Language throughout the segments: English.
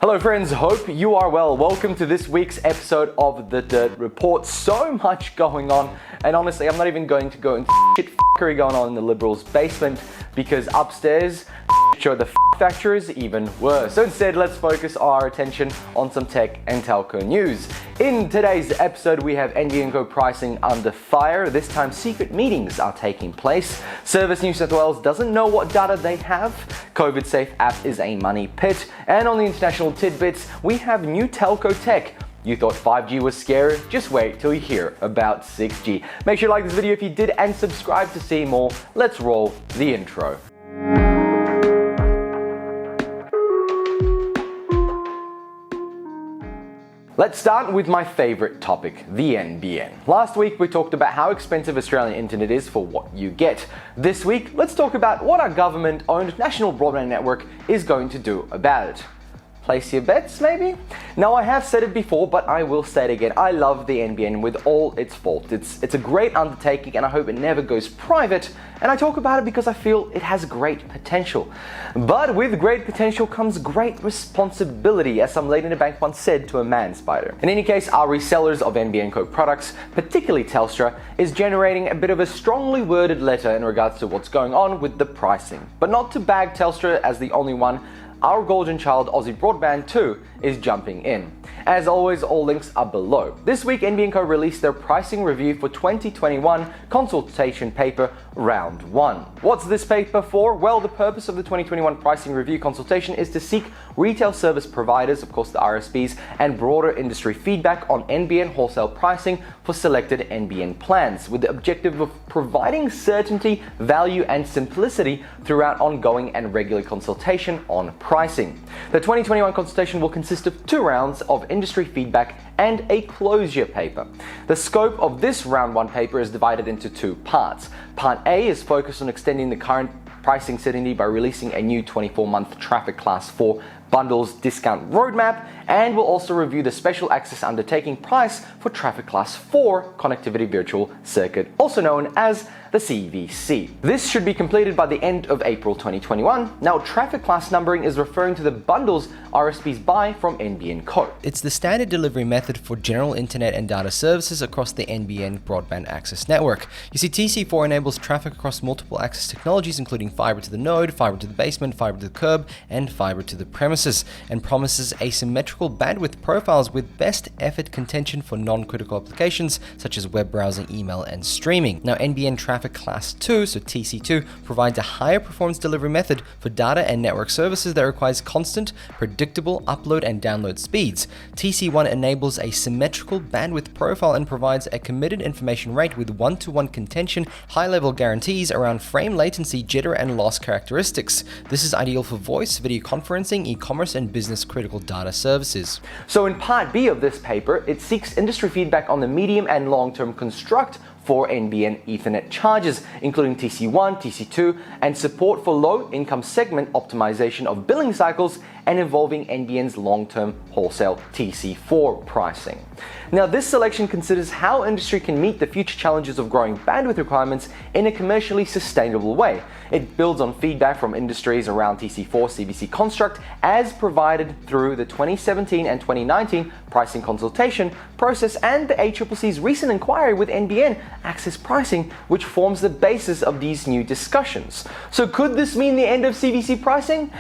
Hello friends, hope you are well. Welcome to this week's episode of The Dirt Report. So much going on, and honestly, I'm not even going to go into shit fuckery going on in the Liberals' basement, because upstairs, show the factor is even worse. So instead, let's focus our attention on some tech and telco news. In today's episode, we have NBN pricing under fire. This time, secret meetings are taking place. Service New South Wales doesn't know what data they have. COVIDSafe app is a money pit. And on the international tidbits, we have new telco tech. You thought 5G was scary? Just wait till you hear about 6G. Make sure you like this video if you did and subscribe to see more. Let's roll the intro. Let's start with my favorite topic, the NBN. Last week we talked about how expensive Australian internet is for what you get. This week, let's talk about what our government-owned national broadband network is going to do about it. Place your bets, maybe? Now, I have said it before, but I will say it again. I love the NBN with all its faults. It's a great undertaking, and I hope it never goes private. And I talk about it because I feel it has great potential. But with great potential comes great responsibility, as some lady in the bank once said to a man spider. In any case, our resellers of NBN products, particularly Telstra, is generating a bit of a strongly worded letter in regards to what's going on with the pricing. But not to bag Telstra as the only one. Our golden child, Aussie Broadband, too, is jumping in. As always, all links are below. This week, NBN released their pricing review for 2021 consultation paper round 1. What's this paper for? Well, the purpose of the 2021 pricing review consultation is to seek retail service providers, of course the RSPs, and broader industry feedback on NBN wholesale pricing for selected NBN plans, with the objective of providing certainty, value, and simplicity throughout ongoing and regular consultation on pricing. The 2021 consultation will consist of 2 rounds of industry feedback and a closure paper. The scope of this round 1 paper is divided into 2 parts. Part A is focused on extending the current pricing certainty by releasing a new 24-month traffic class 4 bundles discount roadmap, and will also review the special access undertaking price for traffic class 4 connectivity virtual circuit, also known as the CVC. This should be completed by the end of April 2021. Now, traffic class numbering is referring to the bundles RSPs buy from NBN Co. It's the standard delivery method for general internet and data services across the NBN broadband access network. You see, TC4 enables traffic across multiple access technologies, including fiber to the node, fiber to the basement, fiber to the curb, and fiber to the premises, and promises asymmetrical bandwidth profiles with best effort contention for non-critical applications such as web browsing, email, and streaming. Now, NBN Traffic Class 2, so TC2, provides a higher performance delivery method for data and network services that requires constant, predictable upload and download speeds. TC1 enables a symmetrical bandwidth profile and provides a committed information rate with one-to-one contention, high-level guarantees around frame latency, jitter, and loss characteristics. This is ideal for voice, video conferencing, e-commerce, and business-critical data services. So in Part B of this paper, it seeks industry feedback on the medium and long-term construct for NBN Ethernet charges, including TC1, TC2, and support for low-income segment optimization of billing cycles and involving NBN's long-term wholesale TC4 pricing. Now, this selection considers how industry can meet the future challenges of growing bandwidth requirements in a commercially sustainable way. It builds on feedback from industries around TC4 CVC construct as provided through the 2017 and 2019 pricing consultation process and the ACCC's recent inquiry with NBN access pricing, which forms the basis of these new discussions. So could this mean the end of CVC pricing?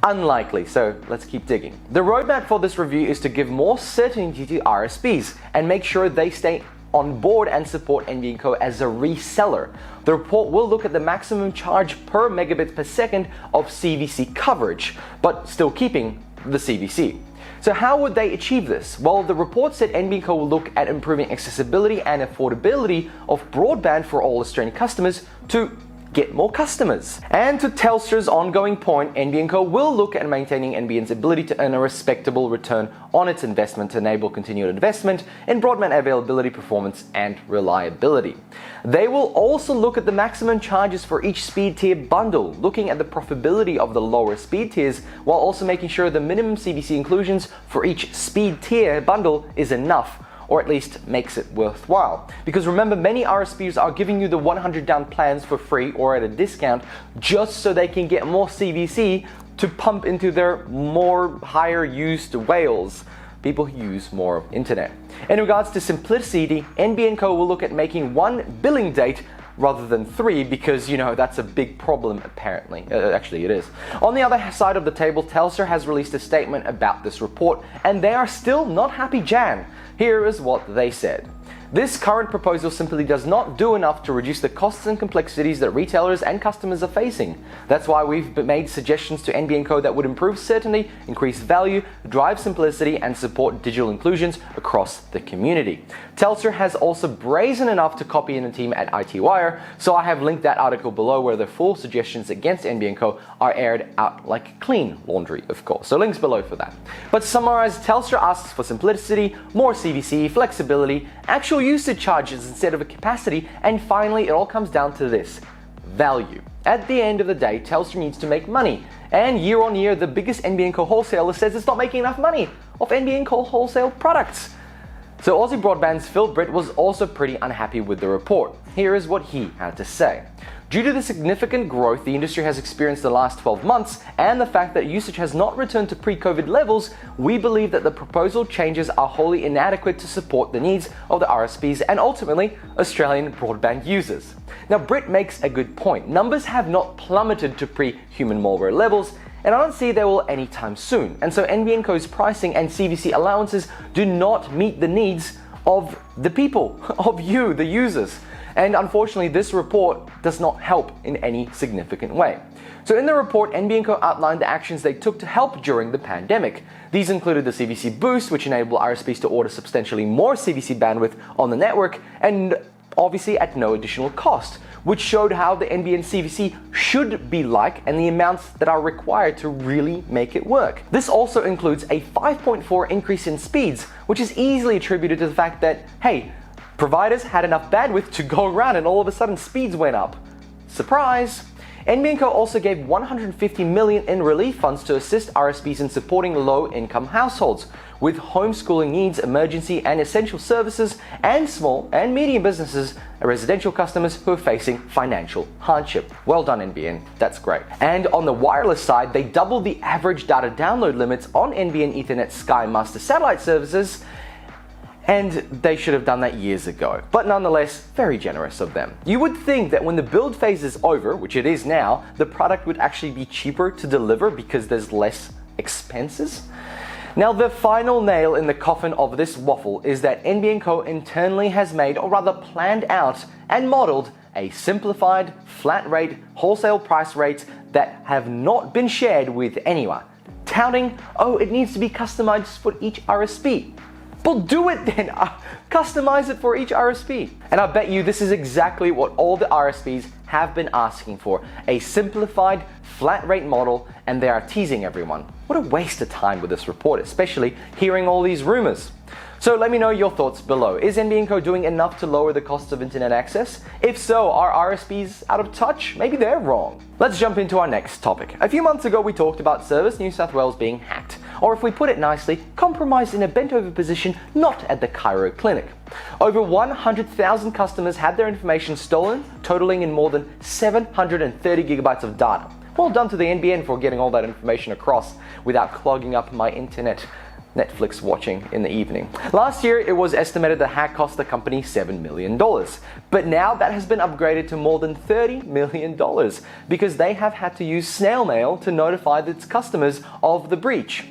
Unlikely, so let's keep digging. The roadmap for this review is to give more certainty to RSPs and make sure they stay on board and support NBN Co as a reseller. The report will look at the maximum charge per megabit per second of CVC coverage, but still keeping the CVC. So how would they achieve this? Well, the report said NBN Co will look at improving accessibility and affordability of broadband for all Australian customers to get more customers. And to Telstra's ongoing point, NBN Co will look at maintaining NBN's ability to earn a respectable return on its investment to enable continued investment in broadband availability, performance, and reliability. They will also look at the maximum charges for each speed tier bundle, looking at the profitability of the lower speed tiers, while also making sure the minimum CVC inclusions for each speed tier bundle is enough, or at least makes it worthwhile. Because remember, many RSPs are giving you the 100 down plans for free or at a discount just so they can get more CVC to pump into their more higher used whales, people who use more internet. In regards to simplicity, NBN Co will look at making one billing date rather than 3 because, that's a big problem apparently. Actually, it is. On the other side of the table, Telstra has released a statement about this report, and they are still not happy, Jan. Here is what they said. This current proposal simply does not do enough to reduce the costs and complexities that retailers and customers are facing. That's why we've made suggestions to NBN Co that would improve certainty, increase value, drive simplicity, and support digital inclusions across the community. Telstra has also brazen enough to copy in a team at IT Wire, so I have linked that article below where the full suggestions against NBN Co are aired out like clean laundry, of course. So links below for that. But to summarize, Telstra asks for simplicity, more CVC, flexibility, actual usage charges instead of a capacity, and finally it all comes down to this: value. At the end of the day, Telstra needs to make money, and year on year the biggest NBN Co wholesaler says it's not making enough money off NBN Co wholesale products. So Aussie Broadband's Phil Britt was also pretty unhappy with the report. Here is what he had to say. Due to the significant growth the industry has experienced the last 12 months and the fact that usage has not returned to pre-COVID levels, we believe that the proposed changes are wholly inadequate to support the needs of the RSPs and ultimately Australian broadband users. Now, Britt makes a good point. Numbers have not plummeted to pre-human malware levels, and I don't see they will anytime soon. And so NBN Co's pricing and CVC allowances do not meet the needs of the people, of you, the users. And unfortunately, this report does not help in any significant way. So in the report, NBN Co outlined the actions they took to help during the pandemic. These included the CVC Boost, which enabled RSPs to order substantially more CVC bandwidth on the network, and obviously at no additional cost, which showed how the NBN CVC should be like and the amounts that are required to really make it work. This also includes a 5.4 increase in speeds, which is easily attributed to the fact that, hey, providers had enough bandwidth to go around and all of a sudden speeds went up. Surprise! NBN Co also gave $150 million in relief funds to assist RSPs in supporting low-income households with homeschooling needs, emergency and essential services, and small and medium businesses and residential customers who are facing financial hardship. Well done, NBN. That's great. And on the wireless side, they doubled the average data download limits on NBN Ethernet Sky Master satellite services, and they should have done that years ago. But nonetheless, very generous of them. You would think that when the build phase is over, which it is now, the product would actually be cheaper to deliver because there's less expenses. Now, the final nail in the coffin of this waffle is that NBN Co internally has made, or rather planned out and modeled, a simplified, flat rate, wholesale price rates that have not been shared with anyone, touting, oh, it needs to be customized for each RSP. Well, do it then. Customize it for each RSP. And I bet you this is exactly what all the RSPs have been asking for, a simplified flat rate model, and they are teasing everyone. What a waste of time with this report, especially hearing all these rumors. So let me know your thoughts below. Is NBN Co doing enough to lower the cost of internet access? If so, are RSPs out of touch? Maybe they're wrong. Let's jump into our next topic. A few months ago, we talked about Service New South Wales being hacked, or if we put it nicely, compromised in a bent over position not at the Cairo clinic. Over 100,000 customers had their information stolen, totaling in more than 730 gigabytes of data. Well done to the NBN for getting all that information across without clogging up my internet Netflix watching in the evening. Last year, it was estimated the hack cost the company $7 million. But now that has been upgraded to more than $30 million because they have had to use snail mail to notify its customers of the breach.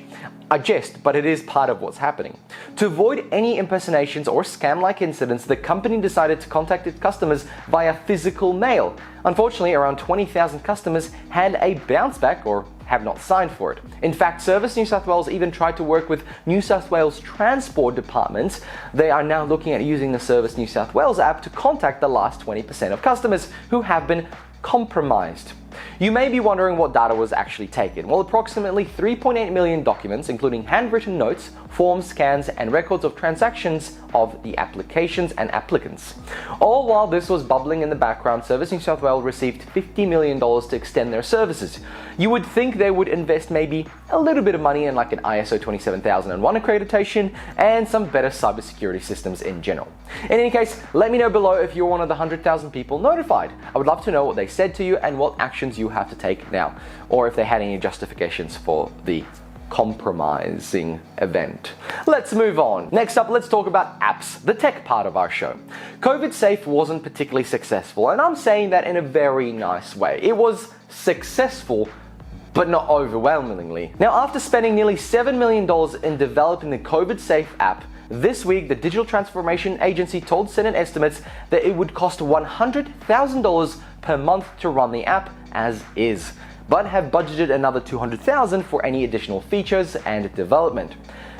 I jest, but it is part of what's happening. To avoid any impersonations or scam-like incidents, the company decided to contact its customers via physical mail. Unfortunately, around 20,000 customers had a bounce back or have not signed for it. In fact, Service New South Wales even tried to work with New South Wales Transport Departments. They are now looking at using the Service New South Wales app to contact the last 20% of customers who have been compromised. You may be wondering what data was actually taken. Well, approximately 3.8 million documents, including handwritten notes, forms, scans, and records of transactions of the applications and applicants. All while this was bubbling in the background, Service New South Wales received $50 million to extend their services. You would think they would invest maybe a little bit of money in like an ISO 27001 accreditation and some better cybersecurity systems in general. In any case, let me know below if you're one of the 100,000 people notified. I would love to know what they said to you and what action actions you have to take now, or if they had any justifications for the compromising event. Let's move on. Next up, let's talk about apps, the tech part of our show. COVIDSafe wasn't particularly successful, and I'm saying that in a very nice way. It was successful, but not overwhelmingly. Now, after spending nearly $7 million in developing the COVIDSafe app, this week the Digital Transformation Agency told Senate estimates that it would cost $100,000 per month to run the app as is, but have budgeted another $200,000 for any additional features and development.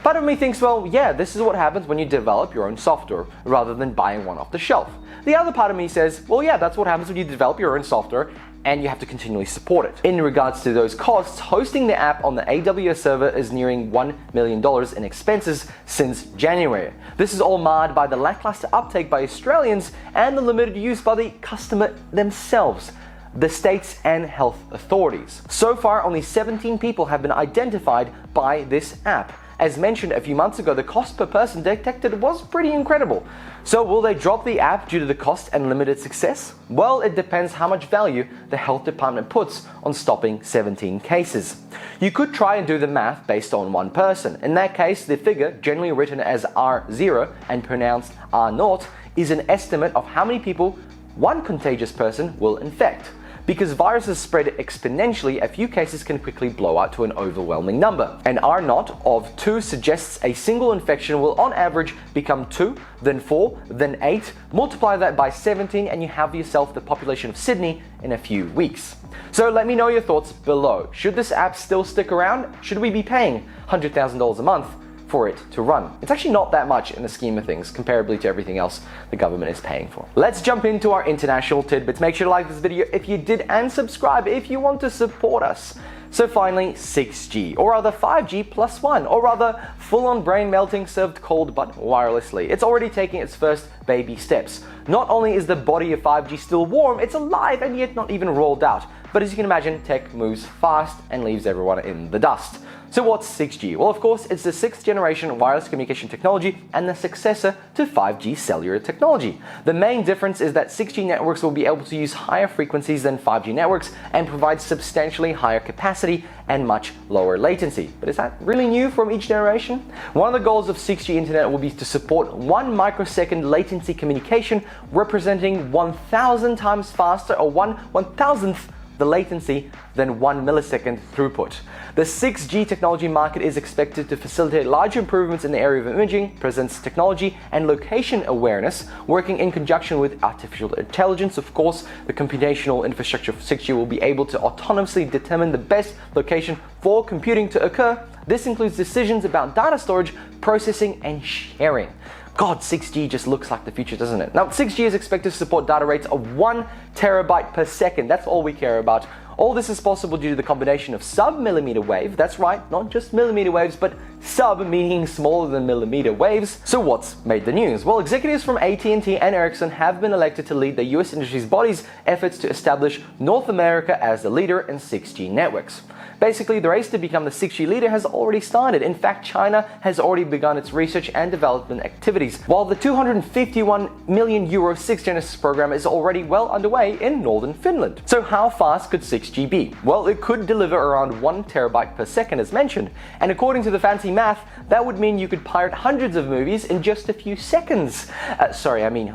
Part of me thinks, well, yeah, this is what happens when you develop your own software rather than buying one off the shelf. The other part of me says, well, yeah, that's what happens when you develop your own software and you have to continually support it. In regards to those costs, hosting the app on the AWS server is nearing $1 million in expenses since January. This is all marred by the lackluster uptake by Australians and the limited use by the customer themselves, the states and health authorities. So far, only 17 people have been identified by this app. As mentioned a few months ago, the cost per person detected was pretty incredible. So will they drop the app due to the cost and limited success? Well, it depends how much value the health department puts on stopping 17 cases. You could try and do the math based on one person. In that case, the figure, generally written as R0 and pronounced R0, is an estimate of how many people one contagious person will infect. Because viruses spread exponentially, a few cases can quickly blow out to an overwhelming number. An R0 of 2 suggests a single infection will on average become 2, then 4, then 8, multiply that by 17 and you have yourself the population of Sydney in a few weeks. So let me know your thoughts below. Should this app still stick around? Should we be paying $100,000 a month for it to run? It's actually not that much in the scheme of things, comparably to everything else the government is paying for. Let's jump into our international tidbits. Make sure to like this video if you did and subscribe if you want to support us. So finally, 6G, or rather 5G plus 1, or rather full-on brain melting served cold but wirelessly. It's already taking its first baby steps. Not only is the body of 5G still warm, it's alive and yet not even rolled out. But as you can imagine, tech moves fast and leaves everyone in the dust. So what's 6G? Well, of course, it's the 6th generation wireless communication technology and the successor to 5G cellular technology. The main difference is that 6G networks will be able to use higher frequencies than 5G networks and provide substantially higher capacity and much lower latency. But is that really new from each generation? One of the goals of 6G internet will be to support 1 microsecond latency communication, representing 1,000 times faster, or 1/1000th the latency than 1 millisecond throughput. The 6G technology market is expected to facilitate large improvements in the area of imaging, presence technology, and location awareness, working in conjunction with artificial intelligence. Of course, the computational infrastructure for 6G will be able to autonomously determine the best location for computing to occur. This includes decisions about data storage, processing, and sharing. God, 6G just looks like the future, doesn't it? Now, 6G is expected to support data rates of 1 terabyte per second. That's all we care about. All this is possible due to the combination of sub-millimeter wave, that's right, not just millimeter waves, but sub meaning smaller than millimeter waves. So what's made the news? Well, executives from AT&T and Ericsson have been elected to lead the US industry's body's efforts to establish North America as the leader in 6G networks. Basically, the race to become the 6G leader has already started. In fact, China has already begun its research and development activities, while the €251 million 6th Genesis program is already well underway in northern Finland. So how fast could 6G be? Well, it could deliver around 1 terabyte per second as mentioned, and according to the fancy math, that would mean you could pirate hundreds of movies in just a few seconds.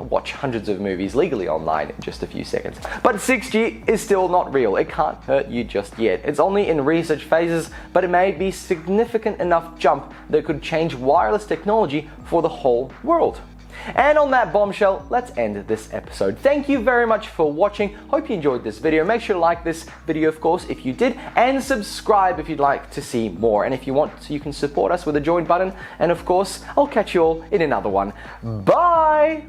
Watch hundreds of movies legally online in just a few seconds. But 6G is still not real. It can't hurt you just yet. It's only in research phases, but it may be significant enough jump that could change wireless technology for the whole world. And on that bombshell, let's end this episode. Thank you very much for watching. Hope you enjoyed this video. Make sure to like this video, of course, if you did, and subscribe if you'd like to see more. And if you want, you can support us with a join button. And of course, I'll catch you all in another one. Bye!